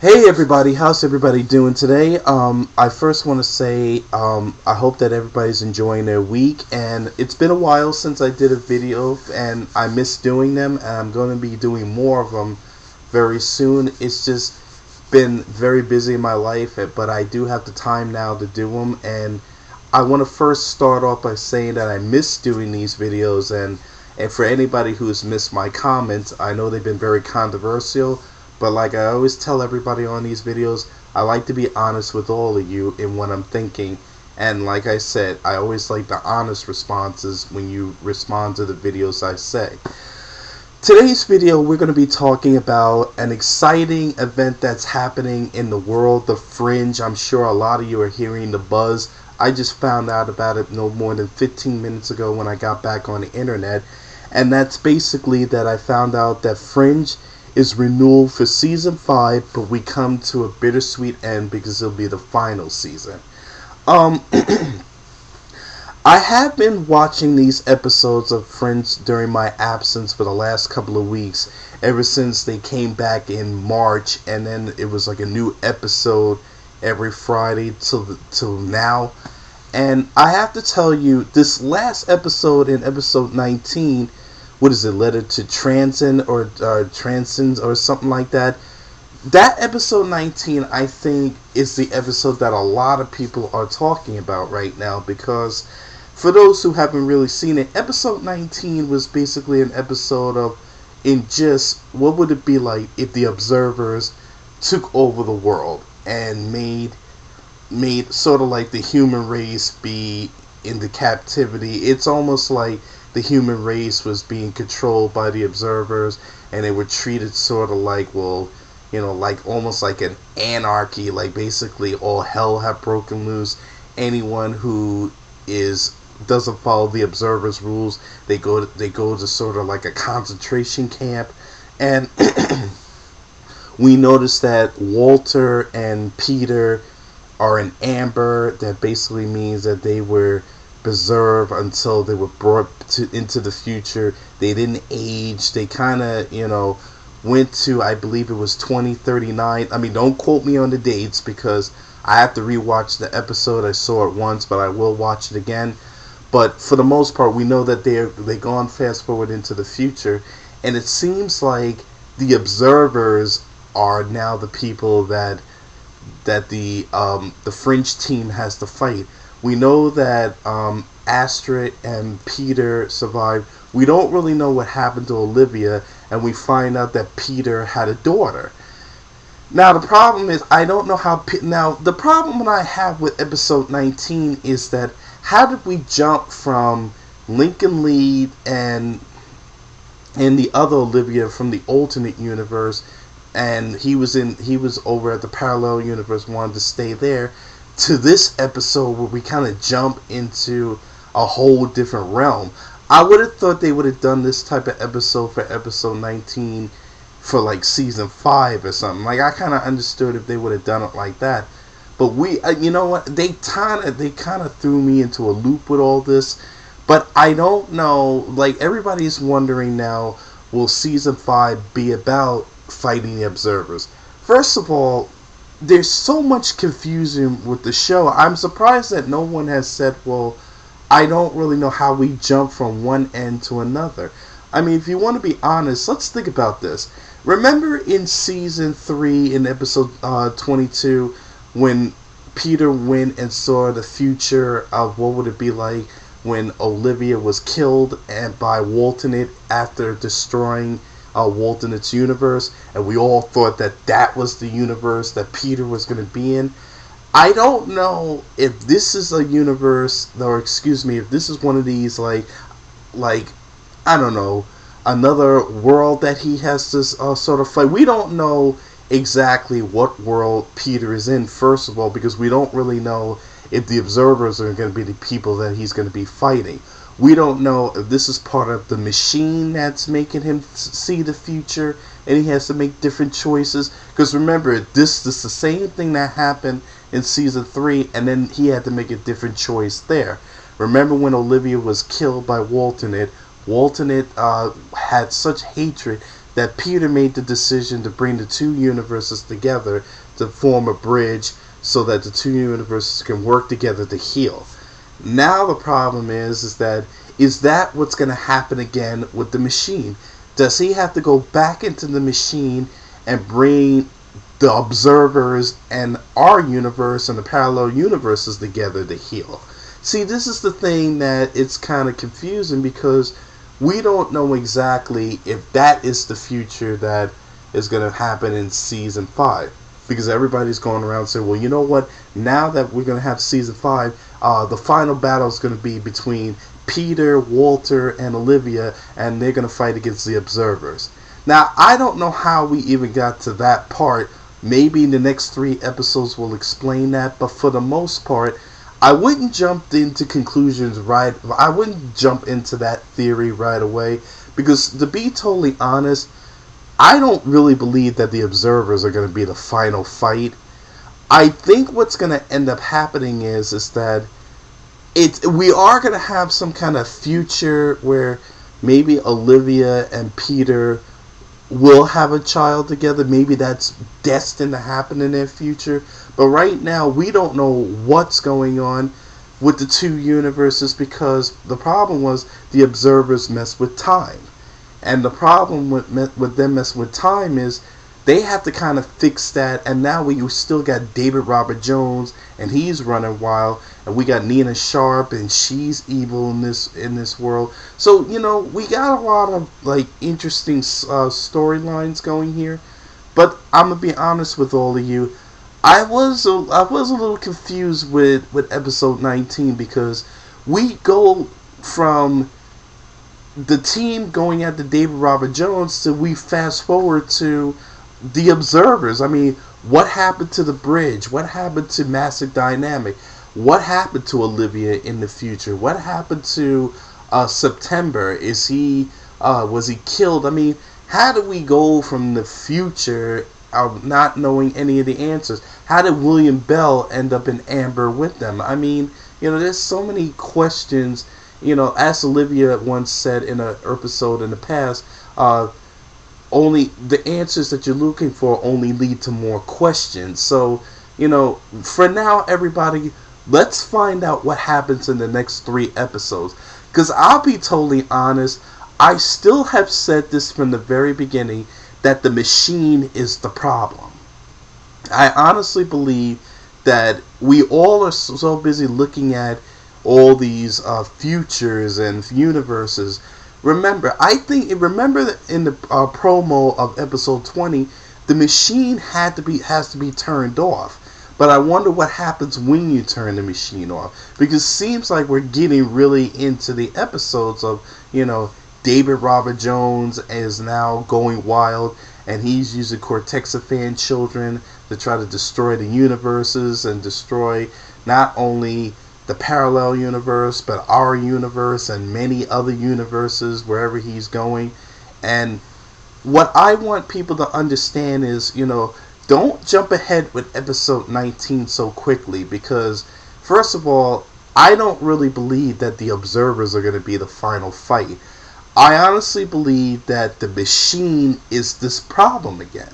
Hey everybody, how's everybody doing today? I first want to say I hope that everybody's enjoying their week, and it's been a while since I did a video, and I miss doing them, and I'm going to be doing more of them very soon. It's just been very busy in my life, but I do have the time now to do them, and I want to first start off by saying that I miss doing these videos, and for anybody who's missed my comments, I know they've been very controversial. But like I always tell everybody on these videos, I like to be honest with all of you in what I'm thinking. And like I said, I always like the honest responses when you respond to the videos I say. Today's video, we're going to be talking about an exciting event that's happening in the world of Fringe. I'm sure a lot of you are hearing the buzz. I just found out about it no more than 15 minutes ago when I got back on the internet. And that's basically that I found out that Fringe is renewed for season 5, but we come to a bittersweet end because it'll be the final season. Um, I have been watching these episodes of Fringe during my absence for the last couple of weeks, ever since they came back in March, and then it was like a new episode every Friday till now. And I have to tell you, this last episode, in episode 19, what is it, Letter to Transin or Transins or something like that. That episode 19, I think, is the episode that a lot of people are talking about right now, because for those who haven't really seen it, episode 19 was basically an episode of, in just, what would it be like if the observers took over the world and made sort of like the human race be in the captivity. It's almost like the human race was being controlled by the observers, and they were treated sort of like, well, like almost like an anarchy, like basically all hell have broken loose. Anyone who doesn't follow the observers rules, they go to sort of like a concentration camp. And we noticed that Walter and Peter are in amber. That basically means that they were preserved until they were brought into the future. They didn't age. They kind of, went to, I believe it was 2039. I mean, don't quote me on the dates because I have to rewatch the episode. I saw it once, but I will watch it again. But for the most part, we know that they gone fast forward into the future, and it seems like the observers are now the people that the Fringe team has to fight. We know that Astrid and Peter survived. We don't really know what happened to Olivia, and we find out that Peter had a daughter. Now the problem is, I don't know how. Now the problem that I have with episode 19 is that how did we jump from Lincoln Lead and the other Olivia from the alternate universe, and he was over at the parallel universe, wanted to stay there, to this episode where we kind of jump into a whole different realm. I would have thought they would have done this type of episode for episode 19 for like season 5 or something. Like, I kind of understood if they would have done it like that. But you know what? They kind of threw me into a loop with all this. But I don't know. Like, everybody's wondering now, will season 5 be about fighting the observers? First of all, there's so much confusion with the show. I'm surprised that no one has said, well, I don't really know how we jump from one end to another. I mean, if you want to be honest, let's think about this. Remember in season 3, in episode 22, when Peter went and saw the future of what would it be like when Olivia was killed and by Waltonate after destroying Waltonate's universe, and we all thought that was the universe that Peter was going to be in. I don't know if this is a universe, or excuse me, if this is one of these like I don't know, another world that he has to sort of fight. We don't know exactly what world Peter is in, first of all, because we don't really know if the observers are going to be the people that he's going to be fighting. We don't know if this is part of the machine that's making him see the future, and he has to make different choices. Because remember, this is the same thing that happened in season 3, and then he had to make a different choice there. Remember when Olivia was killed by Waltonate? Waltonate had such hatred that Peter made the decision to bring the two universes together to form a bridge so that the two universes can work together to heal. Now the problem is that what's going to happen again with the machine? Does he have to go back into the machine and bring the observers and our universe and the parallel universes together to heal? See, this is the thing that it's kind of confusing, because we don't know exactly if that is the future that is going to happen in season 5. Because everybody's going around saying, well, you know what? Now that we're going to have season 5, the final battle is going to be between Peter, Walter, and Olivia, and they're going to fight against the observers. Now, I don't know how we even got to that part. Maybe the next 3 episodes will explain that, but for the most part, I wouldn't jump into conclusions I wouldn't jump into that theory right away, because to be totally honest, I don't really believe that the observers are going to be the final fight. I think what's going to end up happening is that we are going to have some kind of future where maybe Olivia and Peter will have a child together. Maybe that's destined to happen in their future. But right now, we don't know what's going on with the two universes, because the problem was the observers mess with time. And the problem with them messing with time is they have to kind of fix that. And now we still got David Robert Jones, and he's running wild. And we got Nina Sharp, and she's evil in this world. So, we got a lot of interesting storylines going here. But I'm gonna be honest with all of you. I was a little confused with episode 19, because we go from the team going after David Robert Jones to we fast forward to the observers. I mean, what happened to the bridge? What happened to Massive Dynamic? What happened to Olivia in the future? What happened to September? Was he killed? I mean, how do we go from the future of not knowing any of the answers? How did William Bell end up in Amber with them? I mean, there's so many questions. As Olivia once said in an episode in the past, only the answers that you're looking for only lead to more questions. So, for now, everybody, let's find out what happens in the next 3 episodes. Because I'll be totally honest, I still have said this from the very beginning, that the machine is the problem. I honestly believe that we all are so busy looking at all these futures and universes. Remember that in the promo of episode 20, the machine has to be turned off. But I wonder what happens when you turn the machine off, because it seems like we're getting really into the episodes of, David Robert Jones is now going wild, and he's using Cortexiphan children to try to destroy the universes and destroy not only the parallel universe, but our universe and many other universes wherever he's going. And what I want people to understand is, don't jump ahead with episode 19 so quickly, because first of all, I don't really believe that the observers are going to be the final fight. I honestly believe that the machine is this problem again.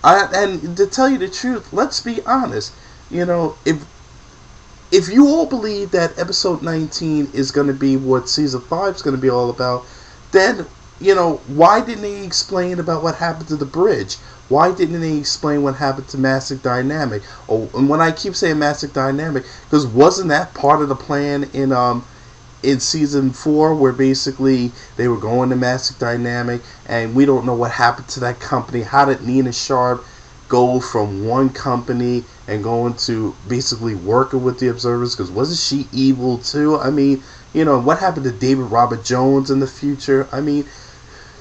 And to tell you the truth, let's be honest, if you all believe that episode 19 is going to be what season 5 is going to be all about, then, why didn't they explain about what happened to the bridge? Why didn't they explain what happened to Massive Dynamic? And when I keep saying Massive Dynamic, because wasn't that part of the plan in season 4, where basically they were going to Massive Dynamic, and we don't know what happened to that company? How did Nina Sharp go from one company and going to basically working with the observers? Because wasn't she evil too? I mean, what happened to David Robert Jones in the future? I mean,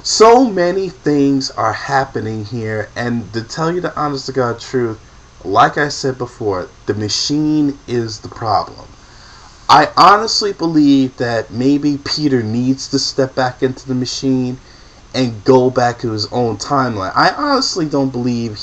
so many things are happening here, and to tell you the honest to God truth, like I said before, the machine is the problem. I honestly believe that maybe Peter needs to step back into the machine and go back to his own timeline. I honestly don't believe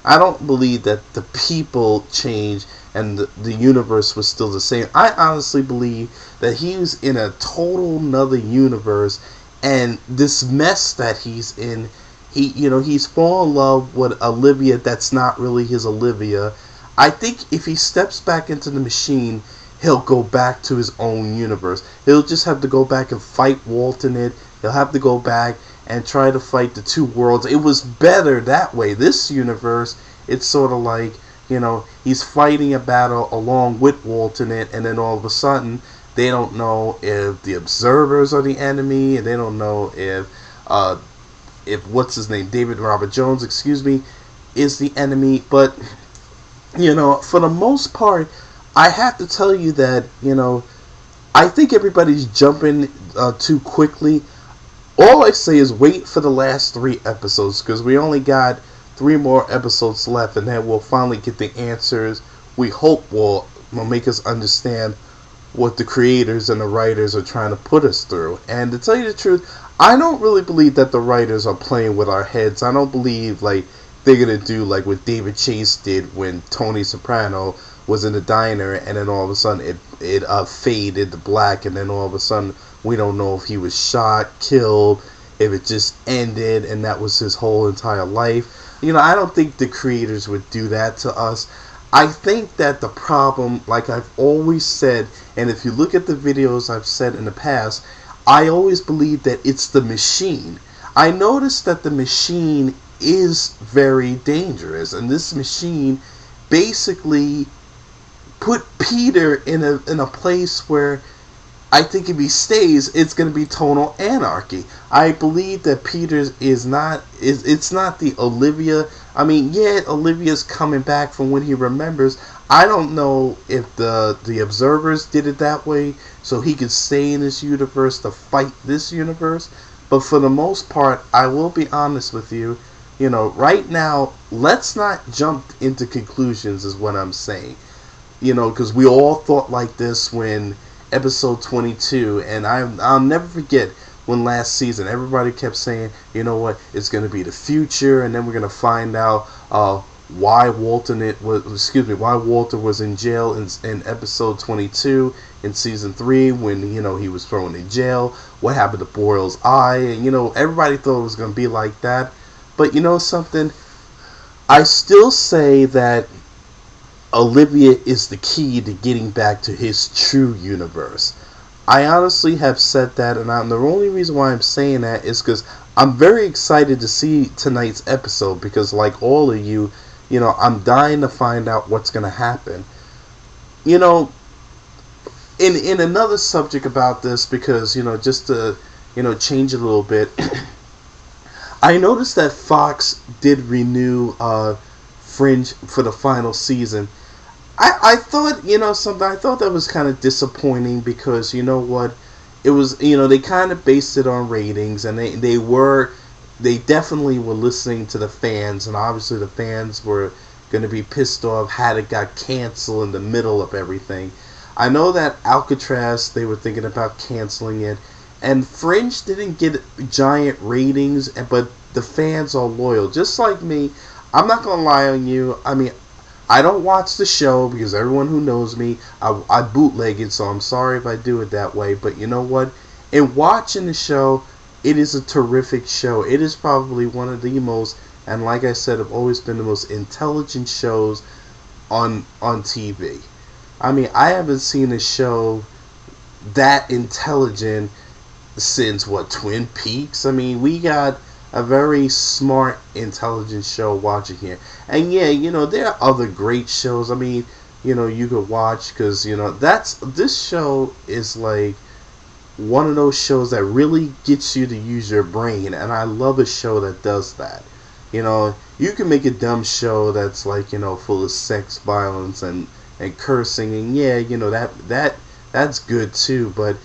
I don't believe that the people changed and the universe was still the same. I honestly believe that he was in a total another universe, and this mess that he's in. He's fallen in love with Olivia that's not really his Olivia. I think if he steps back into the machine, he'll go back to his own universe. He'll just have to go back and fight Walt in it. He'll have to go back and try to fight the two worlds. It was better that way. This universe, it's sort of like, he's fighting a battle along with Walt in it, and then all of a sudden, they don't know if the observers are the enemy, and they don't know if what's his name, David Robert Jones, is the enemy. But for the most part, I have to tell you that I think everybody's jumping too quickly. All I say is wait for the last 3 episodes, because we only got 3 more episodes left, and then we'll finally get the answers. We hope will make us understand what the creators and the writers are trying to put us through. And to tell you the truth, I don't really believe that the writers are playing with our heads. I don't believe like they're gonna do like what David Chase did when Tony Soprano was in the diner, and then all of a sudden it faded to black, and then all of a sudden we don't know if he was shot, killed, if it just ended, and that was his whole entire life. I don't think the creators would do that to us. I think that the problem, like I've always said, and if you look at the videos I've said in the past, I always believe that it's the machine. I noticed that the machine is very dangerous, and this machine basically put Peter in a place where I think if he stays, it's going to be total anarchy. I believe that Peter it's not the Olivia. I mean, yeah, Olivia's coming back from when he remembers. I don't know if the observers did it that way so he could stay in this universe to fight this universe. But for the most part, I will be honest with you. Right now, let's not jump into conclusions is what I'm saying. Because we all thought like this when episode 22, and I'll never forget when last season everybody kept saying, it's going to be the future, and then we're going to find out why Walter was in jail in episode 22 in season 3 when he was thrown in jail. What happened to Boyle's eye? And everybody thought it was going to be like that. But something, I still say that Olivia is the key to getting back to his true universe. I honestly have said that, and the only reason why I'm saying that is because I'm very excited to see tonight's episode, because like all of you, I'm dying to find out what's going to happen. In another subject about this, because, just to, change it a little bit, I noticed that Fox did renew Fringe for the final season. I thought, something, I thought that was kind of disappointing, because, it was, they kind of based it on ratings, and they definitely were listening to the fans, and obviously the fans were going to be pissed off had it got canceled in the middle of everything. I know that Alcatraz, they were thinking about canceling it, and Fringe didn't get giant ratings, but the fans are loyal, just like me. I'm not going to lie on you. I mean, I don't watch the show because everyone who knows me, I bootleg it, so I'm sorry if I do it that way. But you know what? In watching the show, it is a terrific show. It is probably one of the most, and like I said, have always been the most intelligent shows on TV. I mean, I haven't seen a show that intelligent since, Twin Peaks? I mean, we got a very smart, intelligent show watching here. And yeah, there are other great shows. I mean, you could watch, because, this show is like one of those shows that really gets you to use your brain, and I love a show that does that. You can make a dumb show that's like, full of sex, violence, and cursing, and yeah, that's good too. But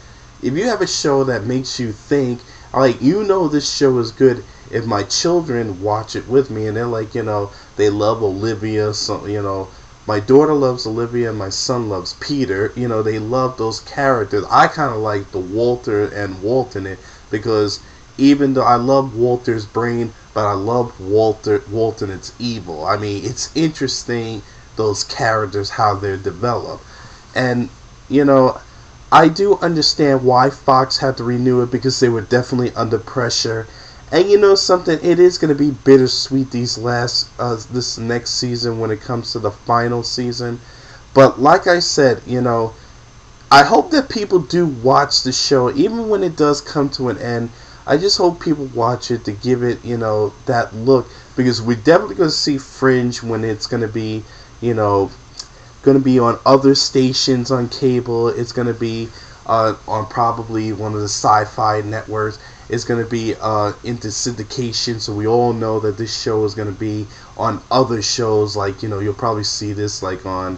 if you have a show that makes you think, like, this show is good if my children watch it with me, and they're like, they love Olivia, so, my daughter loves Olivia, and my son loves Peter, they love those characters. I kind of like the Walter and Walt in it, because even though I love Walter's brain, but I love Walt and its evil. I mean, it's interesting, those characters, how they're developed. And, I do understand why Fox had to renew it, because they were definitely under pressure. And you know something, it is going to be bittersweet this next season when it comes to the final season. But like I said, I hope that people do watch the show, even when it does come to an end. I just hope people watch it to give it, that look, because we're definitely going to see Fringe when it's you know, going to be on other stations on cable. It's going to be on probably one of the sci-fi networks. It's going to be into syndication, so we all know that this show is going to be on other shows. Like, you'll probably see this like on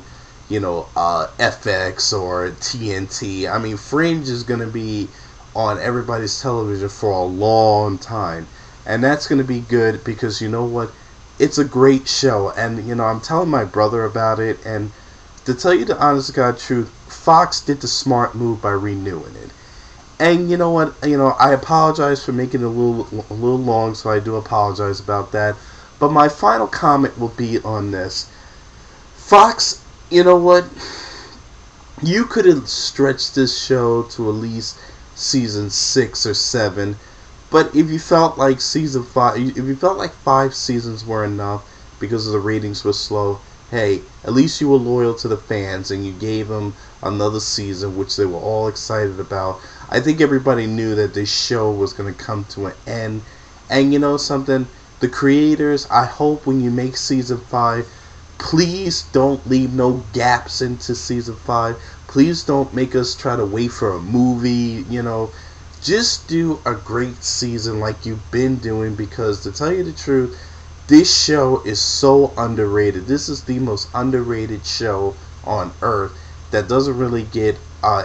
FX or TNT. I mean, Fringe is going to be on everybody's television for a long time. And that's going to be good, because you know what? It's a great show. And, I'm telling my brother about it. And to tell you the honest to God truth, Fox did the smart move by renewing it. And you know what? I apologize for making it a little long, so I do apologize about that. But my final comment will be on this. Fox, you know what? You could have stretched this show to at least season 6 or 7, but if you felt like season 5, if you felt like 5 seasons were enough because the ratings were slow, hey, at least you were loyal to the fans and you gave them another season, which they were all excited about. I think everybody knew that this show was going to come to an end. And you know something? The creators, I hope when you make season 5, please don't leave no gaps into season 5. Please don't make us try to wait for a movie, Just do a great season like you've been doing, because to tell you the truth, this show is so underrated. This is the most underrated show on earth that doesn't really get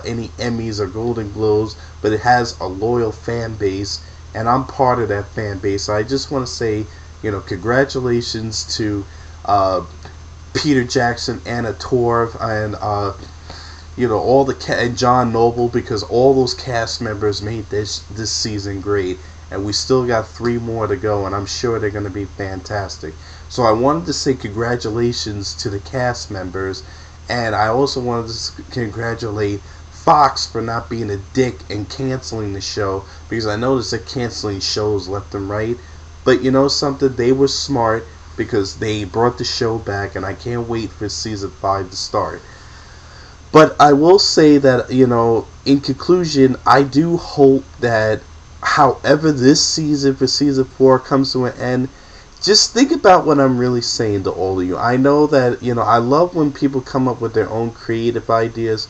any Emmys or Golden Globes, but it has a loyal fan base, and I'm part of that fan base. So I just want to say, congratulations to Peter Jackson, Anna Torv, and all and John Noble, because all those cast members made this season great. And we still got 3 more to go, and I'm sure they're going to be fantastic. So I wanted to say congratulations to the cast members, and I also wanted to congratulate Fox for not being a dick and canceling the show, because I noticed they're canceling shows left and right. But you know something? They were smart, because they brought the show back, and I can't wait for season 5 to start. But I will say that, in conclusion, I do hope that however this season for season 4 comes to an end, just think about what I'm really saying to all of you. I know that, I love when people come up with their own creative ideas,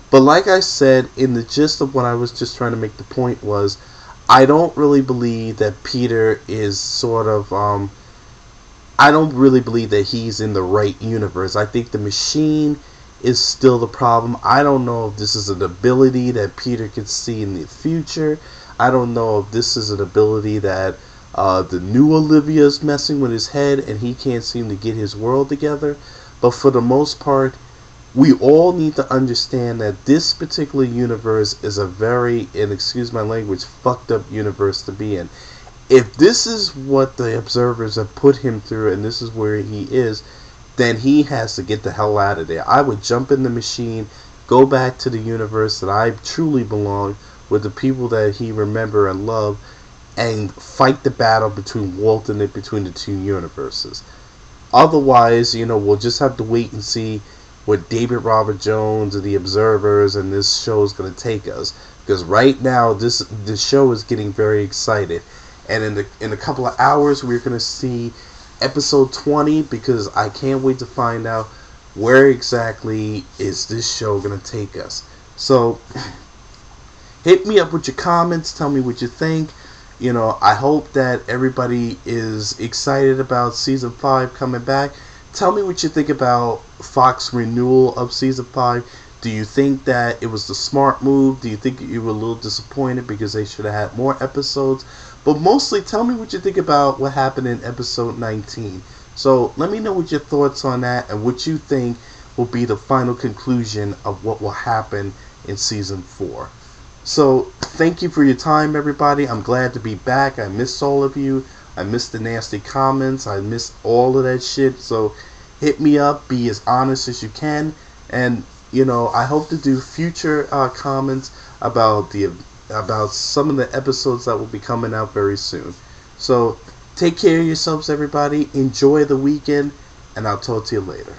but like I said, in the gist of what I was just trying to make the point was, I don't really believe that Peter is sort of, I don't really believe that he's in the right universe. I think the machine is still the problem. I don't know if this is an ability that Peter can see in the future. I don't know if this is an ability that the new Olivia is messing with his head and he can't seem to get his world together. But for the most part, we all need to understand that this particular universe is a very, and excuse my language, fucked up universe to be in. If this is what the observers have put him through and this is where he is, then he has to get the hell out of there. I would jump in the machine, go back to the universe that I truly belong, with the people that he remember and love, and fight the battle between between the 2 universes. Otherwise, we'll just have to wait and see what David Robert Jones and the Observers and this show is going to take us. Because right now, this show is getting very excited, and in a couple of hours, we're going to see episode 20, because I can't wait to find out where exactly is this show going to take us. So hit me up with your comments. Tell me what you think. I hope that everybody is excited about season 5 coming back. Tell me what you think about Fox renewal of season 5. Do you think that it was the smart move? Do you think you were a little disappointed because they should have had more episodes? But mostly, tell me what you think about what happened in episode 19. So let me know what your thoughts on that and what you think will be the final conclusion of what will happen in season 4. So thank you for your time, everybody. I'm glad to be back. I miss all of you. I miss the nasty comments. I miss all of that shit. So hit me up. Be as honest as you can. And I hope to do future comments about some of the episodes that will be coming out very soon. So take care of yourselves, everybody. Enjoy the weekend, and I'll talk to you later.